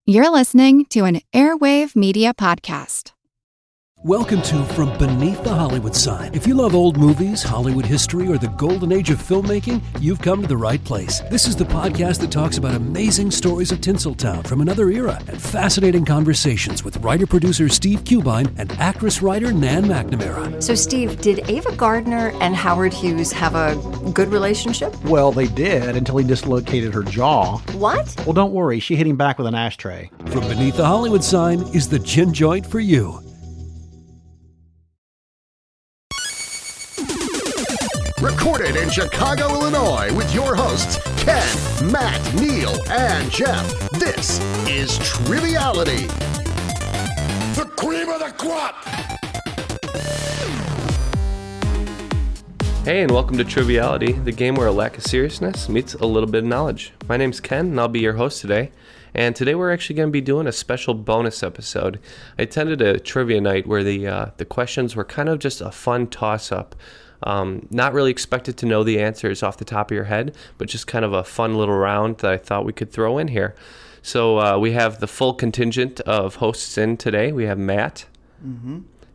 You're listening to an Airwave Media Podcast. Welcome to From Beneath the Hollywood Sign. If you love old movies, Hollywood history, or the golden age of filmmaking, you've come to the right place. This is the podcast that talks about amazing stories of Tinseltown from another era and fascinating conversations with writer-producer Steve Cubine and actress-writer Nan McNamara. So, Steve, did Ava Gardner and Howard Hughes have a good relationship? Well, they did until he dislocated her jaw. What? Well, don't worry. She hit him back with an ashtray. From Beneath the Hollywood Sign is the gin joint for you. Recorded in Chicago, Illinois, with your hosts, Ken, Matt, Neil, and Jeff. This is Triviality. The cream of the crop! Hey, and welcome to Triviality, the game where a lack of seriousness meets a little bit of knowledge. My name's Ken, and I'll be your host today. And today we're actually going to be doing a special bonus episode. I attended a trivia night where the questions were kind of just a fun toss-up. Not really expected to know the answers off the top of your head, but just kind of a fun little round that I thought we could throw in here. So we have the full contingent of hosts in today. We have Matt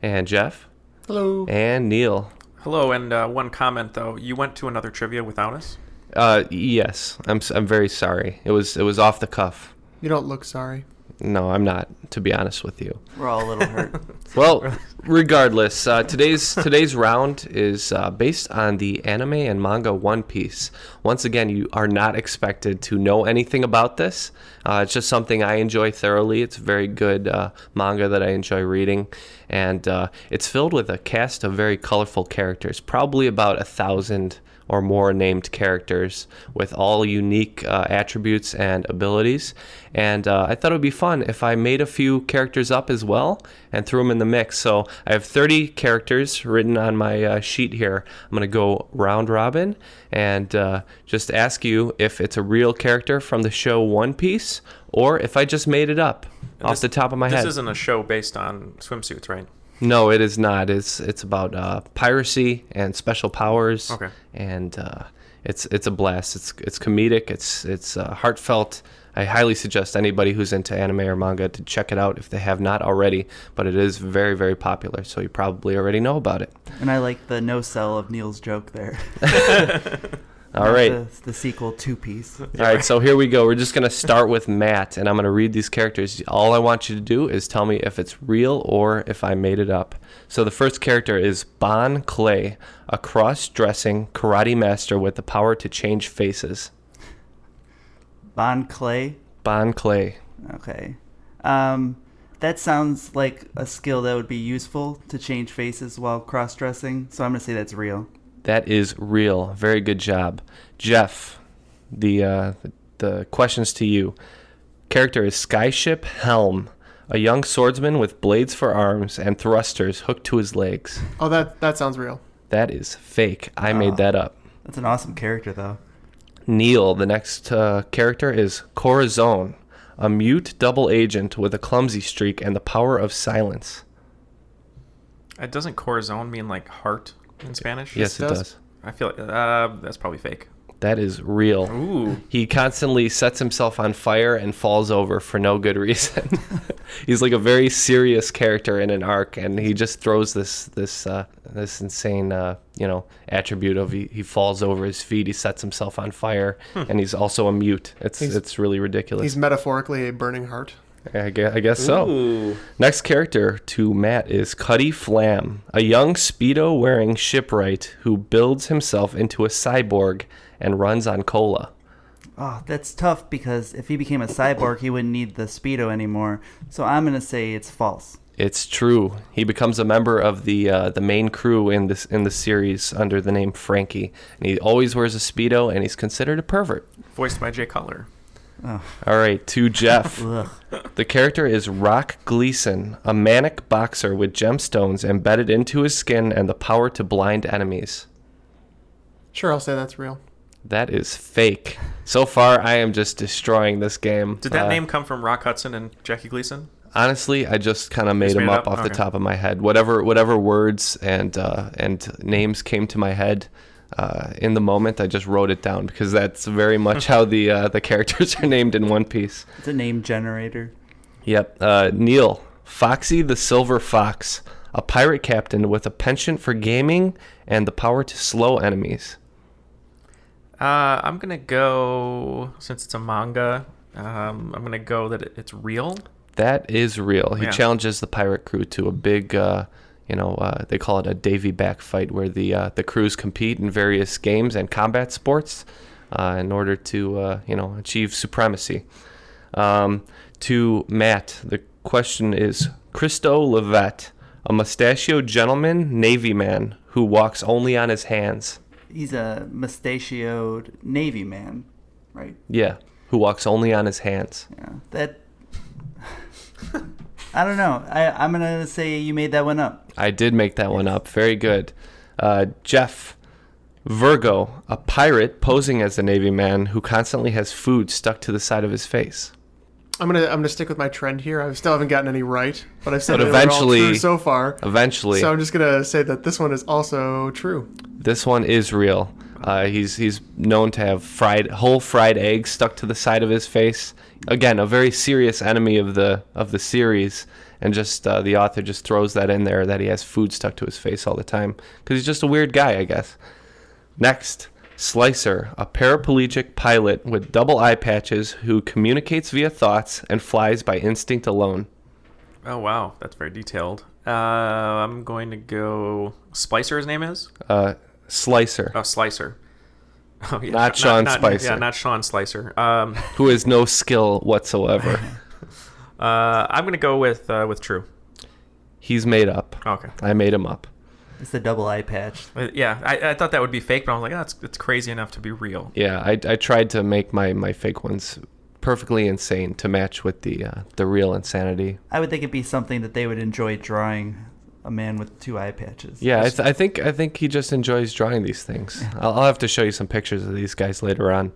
and Jeff. Hello. And Neil. Hello, and one comment though. You went to another trivia without us? Yes. I'm very sorry. It was off the cuff. You don't look sorry. No, I'm not, to be honest with you. We're all a little hurt. Well, regardless, today's round is based on the anime and manga One Piece. Once again, you are not expected to know anything about this. It's just something I enjoy thoroughly. It's a very good manga that I enjoy reading. And it's filled with a cast of very colorful characters, probably about 1,000 or more named characters with all unique attributes and abilities. And I thought it would be fun if I made a few characters up as well and threw them in the mix. So I have 30 characters written on my sheet here. I'm going to go round robin and just ask you if it's a real character from the show One Piece or if I just made it up off the top of my head. This isn't a show based on swimsuits, right? No, it is not. It's about piracy and special powers. Okay. And it's a blast. It's comedic. It's heartfelt. I highly suggest anybody who's into anime or manga to check it out if they have not already. But it is very, very popular, so you probably already know about it. And I like the no sell of Neil's joke there. All right. The sequel two-piece. All right, so here we go. We're just going to start with Matt, and I'm going to read these characters. All I want you to do is tell me if it's real or if I made it up. So the first character is Bon Clay, a cross-dressing karate master with the power to change faces. Bon Clay? Bon Clay. Okay. That sounds like a skill that would be useful to change faces while cross-dressing, so I'm going to say that's real. That is real. Very good job. Jeff, the questions to you. Character is Skyship Helm, a young swordsman with blades for arms and thrusters hooked to his legs. Oh, that sounds real. That is fake. I made that up. That's an awesome character, though. Neil, the next character is Corazon, a mute double agent with a clumsy streak and the power of silence. Doesn't corazon mean like heart in Spanish? Yes, it does. I feel like that's probably fake. That is real. Ooh. He constantly sets himself on fire and falls over for no good reason. He's like a very serious character in an arc, and he just throws this insane attribute of he falls over his feet, he sets himself on fire, and he's also a mute. It's really ridiculous. He's metaphorically a burning heart. I guess so. Ooh. Next character to Matt is Cuddy Flam, a young Speedo-wearing shipwright who builds himself into a cyborg and runs on cola. Oh, that's tough because if he became a cyborg, he wouldn't need the Speedo anymore. So I'm going to say it's false. It's true. He becomes a member of the main crew in the series under the name Frankie, and he always wears a Speedo, and he's considered a pervert. Voiced by Jay Cutler. Oh. All right, to Jeff. The character is Rock Gleason, a manic boxer with gemstones embedded into his skin and the power to blind enemies. Sure, I'll say that's real. That is fake. So far, I am just destroying this game. Did that name come from Rock Hudson and Jackie Gleason? Honestly, I just kind of made them up off the top of my head. Whatever words and names came to my head in the moment, I just wrote it down because that's very much how the characters are named in One Piece. It's a name generator. Yep. Neil, Foxy the Silver Fox, a pirate captain with a penchant for gaming and the power to slow enemies. I'm going to go, since it's a manga, I'm going to go that it's real. That is real. He Yeah. challenges the pirate crew to a big, they call it a Davy back fight, where the crews compete in various games and combat sports in order to, achieve supremacy. To Matt, the question is, Christo Levet, a mustachioed gentleman, Navy man, who walks only on his hands. He's a mustachioed Navy man, right? Yeah, who walks only on his hands. Yeah, that... I don't know. I'm going to say you made that one up. I did make that one up. Very good. Jeff, Virgo, a pirate posing as a Navy man who constantly has food stuck to the side of his face. I'm gonna stick with my trend here. I still haven't gotten any right, but I've said But they're all eventually- true so far. Eventually, So I'm just gonna say that this one is also true. this one is real. He's known to have whole fried eggs stuck to the side of his face. Again, a very serious enemy of the series, and just the author just throws that in there, that he has food stuck to his face all the time because he's just a weird guy, I guess. Next, Slicer, a paraplegic pilot with double eye patches who communicates via thoughts and flies by instinct alone. Oh, wow. That's very detailed. I'm going to go... Splicer, his name is? Slicer, Oh, Slicer. Oh, yeah. Not Sean Spicer. Yeah, not Sean Slicer. who has no skill whatsoever. I'm going to go with True. He's made up. Okay. I made him up. It's the double eye patch. Yeah, I thought that would be fake, but I was like, it's crazy enough to be real. Yeah, I tried to make my fake ones perfectly insane to match with the real insanity. I would think it'd be something that they would enjoy drawing, a man with two eye patches. Yeah, I think he just enjoys drawing these things. I'll have to show you some pictures of these guys later on.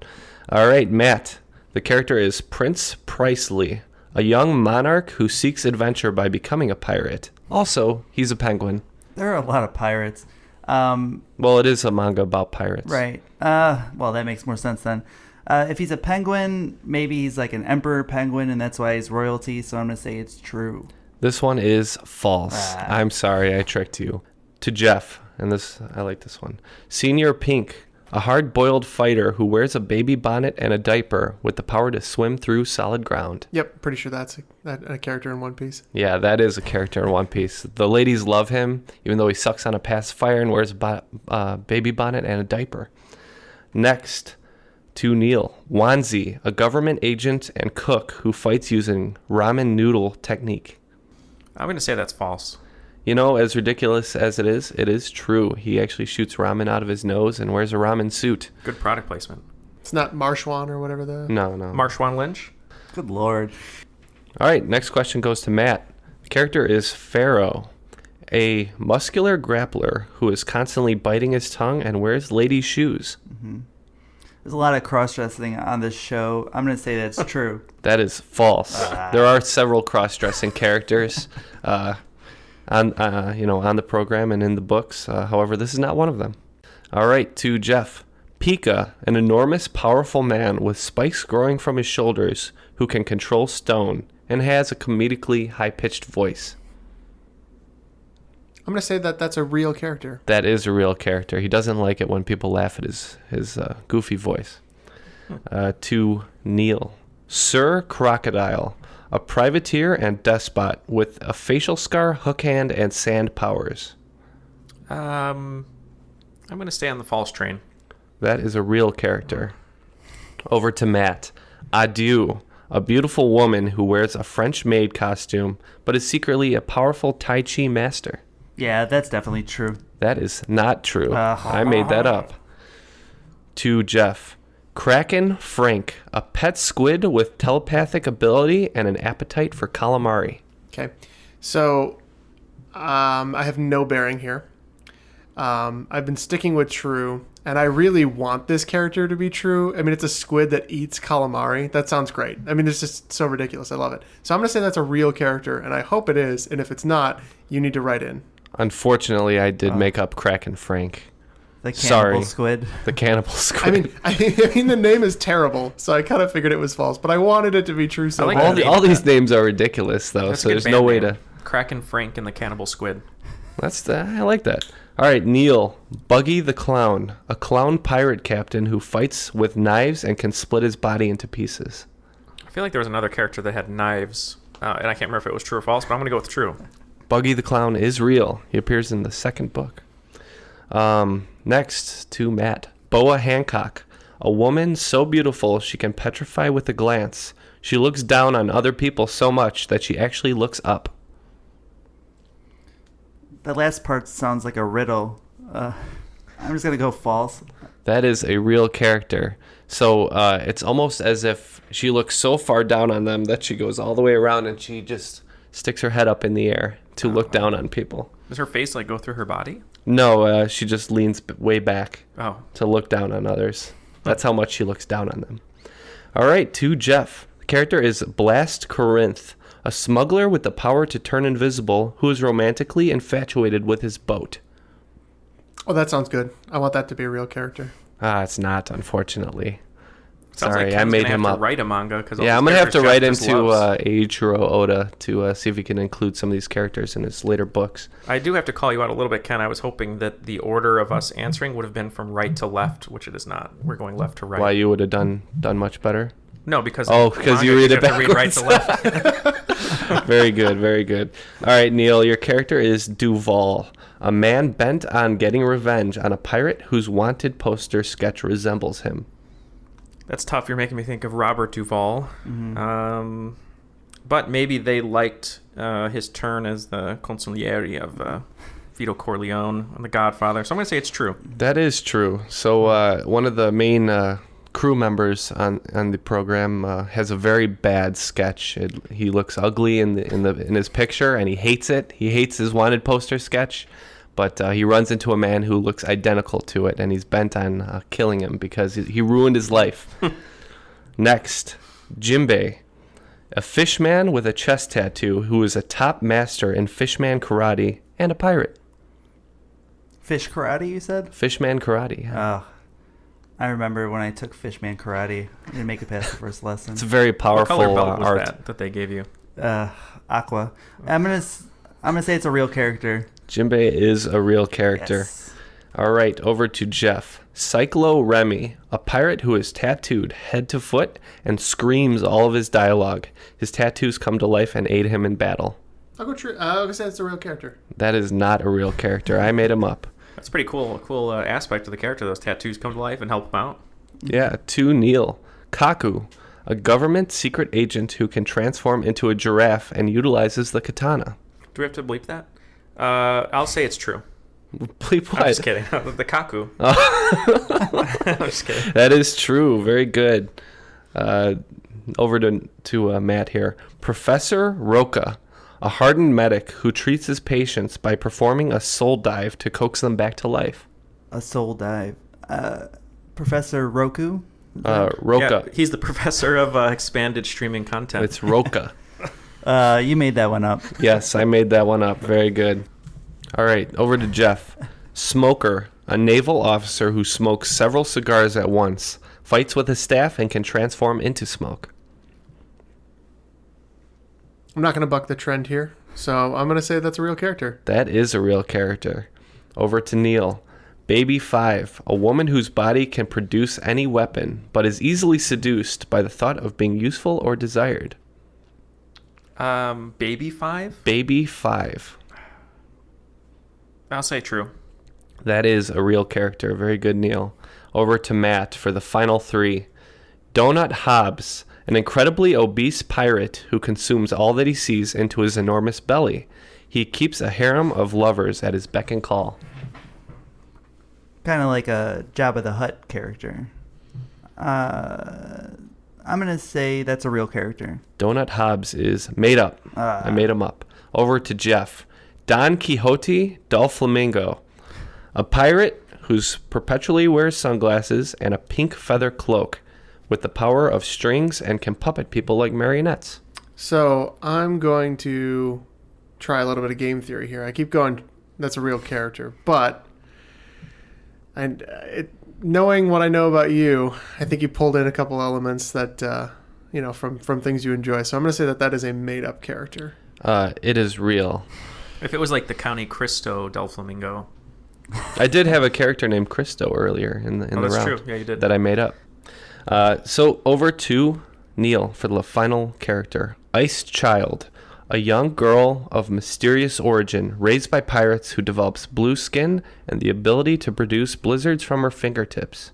All right, Matt. The character is Prince Pricely, a young monarch who seeks adventure by becoming a pirate. Also, he's a penguin. There are a lot of pirates. Well, it is a manga about pirates. Right. Well, that makes more sense then. If he's a penguin, maybe he's like an emperor penguin, and that's why he's royalty, so I'm going to say it's true. This one is false. I'm sorry, I tricked you. To Jeff, and I like this one. Senior Pink, a hard-boiled fighter who wears a baby bonnet and a diaper with the power to swim through solid ground. Yep, pretty sure that's a character in One Piece. Yeah, that is a character in One Piece. The ladies love him, even though he sucks on a pacifier and wears a baby bonnet and a diaper. Next, to Neil. Wanzi, a government agent and cook who fights using ramen noodle technique. I'm going to say that's false. You know, as ridiculous as it is true. He actually shoots ramen out of his nose and wears a ramen suit. Good product placement. It's not Marshwan or whatever the... No. Marshawn Lynch? Good lord. All right, next question goes to Matt. The character is Pharaoh, a muscular grappler who is constantly biting his tongue and wears ladies' shoes. Mm-hmm. There's a lot of cross-dressing on this show. I'm going to say that's true. That is false. There are several cross-dressing characters on the program and in the books. However, this is not one of them. All right, to Jeff. Pika, an enormous, powerful man with spikes growing from his shoulders who can control stone and has a comedically high-pitched voice. I'm going to say that that's a real character. That is a real character. He doesn't like it when people laugh at his goofy voice. To Neil. Sir Crocodile, a privateer and despot with a facial scar, hook hand, and sand powers. I'm going to stay on the false train. That is a real character. Over to Matt. Adieu, a beautiful woman who wears a French maid costume, but is secretly a powerful Tai Chi master. Yeah, that's definitely true. That is not true. I made that up. To Jeff. Kraken Frank, a pet squid with telepathic ability and an appetite for calamari. Okay. So, I have no bearing here. I've been sticking with true, and I really want this character to be true. I mean, it's a squid that eats calamari. That sounds great. I mean, it's just so ridiculous. I love it. So I'm going to say that's a real character, and I hope it is. And if it's not, you need to write in. Unfortunately, I did make up Kraken Frank. The cannibal Sorry. squid. The cannibal squid. I mean, the name is terrible, so I kind of figured it was false, but I wanted it to be true. So I like bad. that. all these names are ridiculous, though, That's a so good there's band no way name. to... Kraken Frank and the Cannibal Squid. I like that. All right, Neil. Buggy the Clown. A clown pirate captain who fights with knives and can split his body into pieces. I feel like there was another character that had knives, and I can't remember if it was true or false, but I'm going to go with true. Buggy the Clown is real. He appears in the second book. Next to Matt. Boa Hancock. A woman so beautiful she can petrify with a glance. She looks down on other people so much that she actually looks up. The last part sounds like a riddle. I'm just going to go false. That is a real character. So it's almost as if she looks so far down on them that she goes all the way around and she just sticks her head up in the air to look down on people. Does her face go through her body? No, she just leans way back to look down on others. That's how much she looks down on them. All right, to Jeff. The character is Blast Corinth, a smuggler with the power to turn invisible who is romantically infatuated with his boat. Oh, that sounds good. I want that to be a real character. It's not, unfortunately. Sounds Sorry, like Ken's I made gonna him have up. to write a manga because Yeah, I'm going to have to write into Eiichiro Oda to see if he can include some of these characters in his later books. I do have to call you out a little bit, Ken. I was hoping that the order of us answering would have been from right to left, which it is not. We're going left to right. Why you would have done much better? No, because because you read it have to read right to backwards. left. Very good, very good. All right, Neil, your character is Duval, a man bent on getting revenge on a pirate whose wanted poster sketch resembles him. That's tough. You're making me think of Robert Duvall. Mm-hmm. But maybe they liked his turn as the consigliere of Vito Corleone and The Godfather. So I'm going to say it's true. That is true. So one of the main crew members on the program has a very bad sketch. He looks ugly in his picture, and he hates it. He hates his wanted poster sketch. But he runs into a man who looks identical to it, and he's bent on killing him because he ruined his life. Next, Jimbei, a fishman with a chest tattoo who is a top master in fishman karate and a pirate. Fish karate, you said? Fishman karate. Yeah. Oh, I remember when I took fishman karate. I didn't make it past the first lesson. It's a very powerful What color belt was art. that they gave you? Aqua. I'm gonna say it's a real character. Jimbei is a real character. Yes. All right, over to Jeff. Cyclo Remy, a pirate who is tattooed head to foot and screams all of his dialogue. His tattoos come to life and aid him in battle. I'll go true. I'm gonna say it's a real character. That is not a real character. I made him up. That's pretty cool. A cool aspect of the character. Those tattoos come to life and help him out. Yeah, to Neil. Kaku, a government secret agent who can transform into a giraffe and utilizes the katana. Do we have to bleep that? I'll say it's true. Bleep what? I'm just kidding. The Kaku. I'm just kidding. That is true. Very good. Over to Matt here. Professor Roca, a hardened medic who treats his patients by performing a soul dive to coax them back to life. A soul dive. Professor Roku? Roca. Yeah, he's the professor of expanded streaming content. It's Roca. You made that one up. Yes, I made that one up. Very good. All right, over to Jeff. Smoker, a naval officer who smokes several cigars at once, fights with his staff, and can transform into smoke. I'm not gonna buck the trend here, so I'm gonna say that's a real character. That is a real character. Over to Neil. Baby 5, a woman whose body can produce any weapon, but is easily seduced by the thought of being useful or desired. Baby 5? Baby 5. I'll say true. That is a real character. Very good, Neil. Over to Matt for the final 3. Donut Hobbs, an incredibly obese pirate who consumes all that he sees into his enormous belly. He keeps a harem of lovers at his beck and call. Kind of like a Jabba the Hutt character. I'm going to say that's a real character. Donut Hobbs is made up. I made him up. Over to Jeff. Don Quixote Doflamingo, a pirate who perpetually wears sunglasses and a pink feather cloak with the power of strings and can puppet people like marionettes. So I'm going to try a little bit of game theory here. I keep going, that's a real character, but And knowing what I know about you, I think you pulled in a couple elements that, from things you enjoy. So I'm going to say that is a made-up character. It is real. If it was like the County Cristo Del Flamingo. I did have a character named Cristo earlier in the round. That's true. Yeah, you did. That I made up. So over to Neil for the final character. Ice Child. A young girl of mysterious origin, raised by pirates, who develops blue skin and the ability to produce blizzards from her fingertips.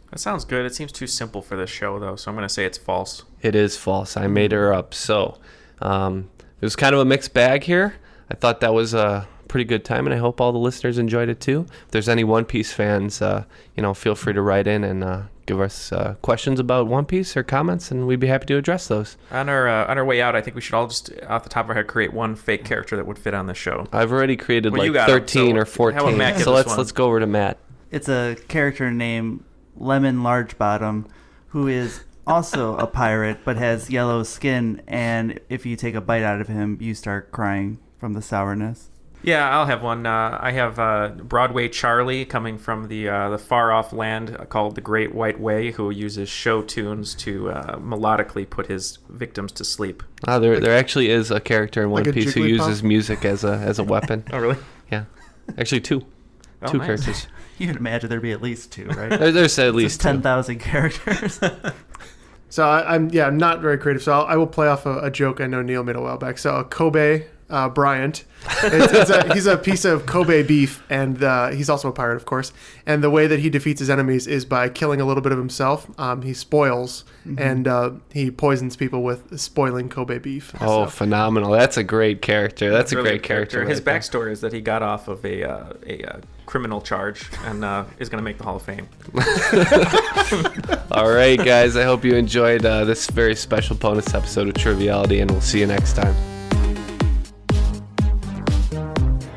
That sounds good. It seems too simple for this show, though, so I'm going to say it's false. It is false. I made her up. So it was kind of a mixed bag here. I thought that was a pretty good time, and I hope all the listeners enjoyed it too. If there's any One Piece fans, feel free to write in and give us questions about One Piece or comments, and we'd be happy to address those. On our way out, I think we should all just, off the top of our head, create one fake character that would fit on the show. I've already created 13 or 14, so let's go over to Matt. It's a character named Lemon Largebottom, who is also a pirate but has yellow skin, and if you take a bite out of him, you start crying from the sourness. Yeah, I'll have one. I have Broadway Charlie coming from the far-off land called the Great White Way, who uses show tunes to melodically put his victims to sleep. There actually is a character in One like Piece who uses music as a weapon. Oh, really? Yeah. Actually, two Nice. characters. You'd imagine there'd be at least two, right? There's at least 10,000 characters. So I'm not very creative. So I will play off a joke I know Neil made a while back. So Kobe Bryant, he's a piece of Kobe beef, and he's also a pirate, of course. And the way that he defeats his enemies is by killing a little bit of himself. He spoils, and he poisons people with spoiling Kobe beef. Oh, phenomenal! That's a great character. That's a really great character. His right there. backstory is that he got off of a criminal charge and is going to make the Hall of Fame. All right, guys. I hope you enjoyed this very special bonus episode of Triviality, and we'll see you next time.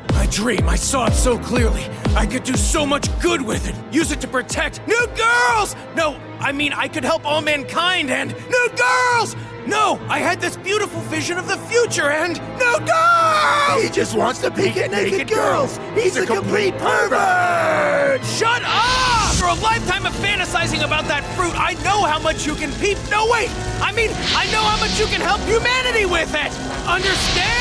My dream, I saw it so clearly. I could do so much good with it. Use it to protect new girls! No, I mean, I could help all mankind and new girls! No, I had this beautiful vision of the future and new girls! He just wants to peek at naked girls! He's a complete pervert! Shut up! After a lifetime of fantasizing about that fruit, I know how much you can peep. No, wait! I mean, I know how much you can help humanity with it! Understand?